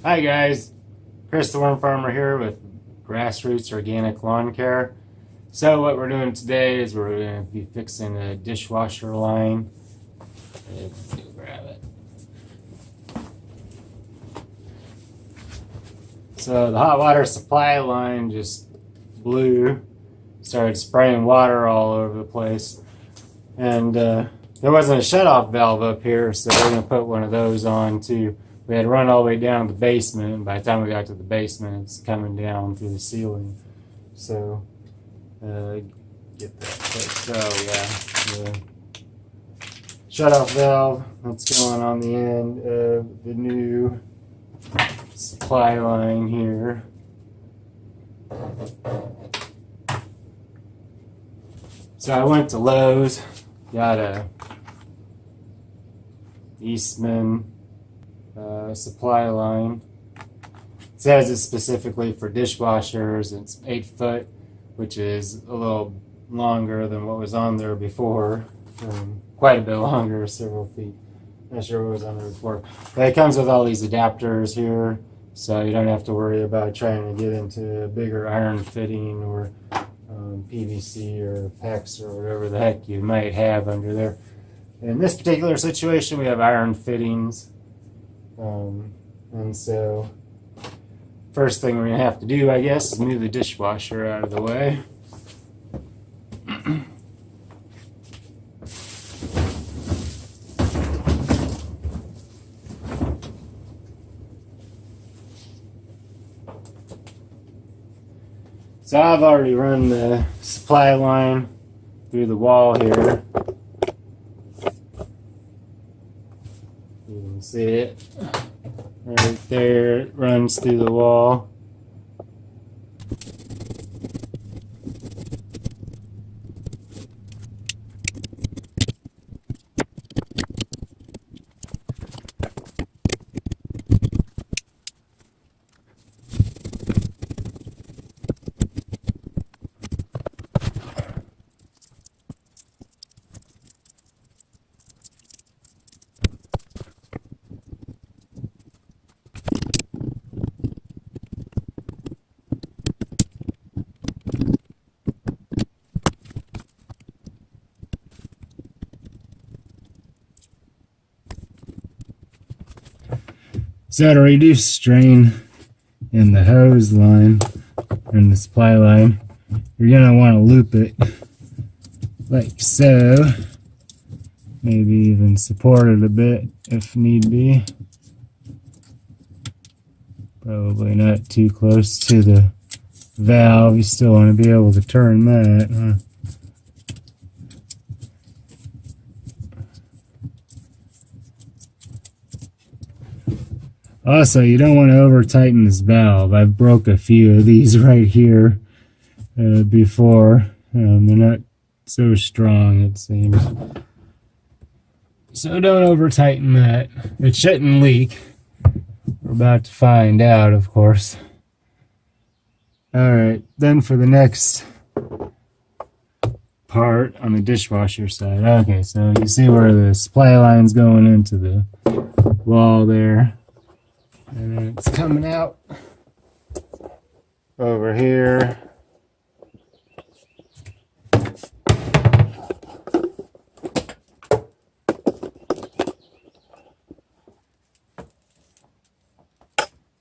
Hi guys, Chris the Worm Farmer here with Grassroots Organic Lawn Care. So what we're doing today is we're going to be fixing a dishwasher line. Let's grab it. So the hot water supply line just blew, started spraying water all over the place, and there wasn't a shutoff valve up here, so we're going to put one of those on too. We had to run all the way down to the basement, and by the time we got to the basement, it's coming down through the ceiling. So, get that fixed. So, yeah, the shutoff valve that's going on the end of the new supply line here. So I went to Lowe's, got a Eastman supply line. It says it's specifically for dishwashers. It's 8 foot, which is a little longer than what was on there before. Quite a bit longer, several feet. Not sure what was on there before. But it comes with all these adapters here, so you don't have to worry about trying to get into a bigger iron fitting or PVC or PEX or whatever the heck you might have under there. In this particular situation, we have iron fittings. And so, first thing we're going to have to do, I guess, is move the dishwasher out of the way. So I've already run the supply line through the wall here. You can see it right there. It runs through the wall. So to reduce strain in the hose line and the supply line, you're going to want to loop it like so. Maybe even support it a bit if need be. Probably not too close to the valve. You still want to be able to turn that, huh? Also, you don't want to over tighten this valve. I've broke a few of these right here before. They're not so strong, it seems. So don't over tighten that. It shouldn't leak. We're about to find out, of course. Alright, then for the next part on the dishwasher side. Okay, so you see where the supply line's going into the wall there. And then it's coming out over here.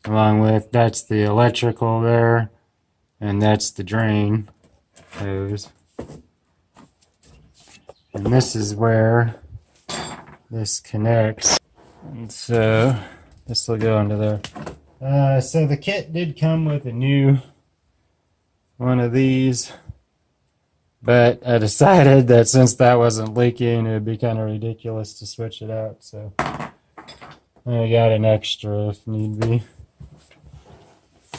Along with, that's the electrical there, and that's the drain hose. And this is where this connects. And so this will go into there. So the kit did come with a new one of these, but I decided that since that wasn't leaking, it would be kind of ridiculous to switch it out. So I got an extra if need be.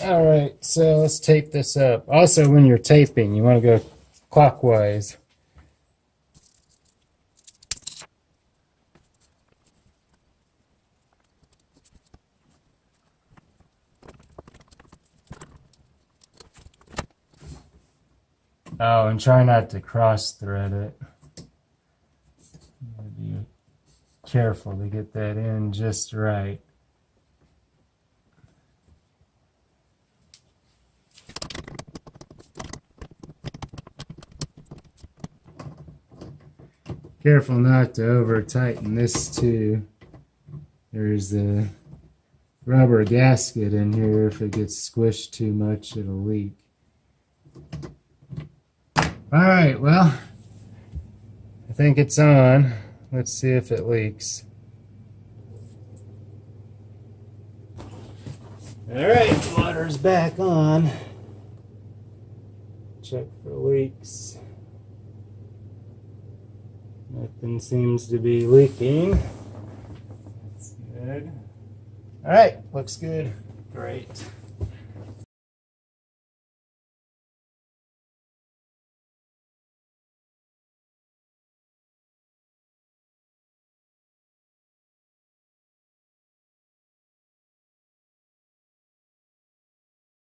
Alright, so let's tape this up. Also, when you're taping, you want to go clockwise. Oh, and try not to cross thread it. Be careful to get that in just right. Careful not to over tighten this too. There's a rubber gasket in here. If it gets squished too much, it'll leak. Alright, well, I think it's on. Let's see if it leaks. Alright, water's back on. Check for leaks. Nothing seems to be leaking. That's good. Alright, looks good. Great.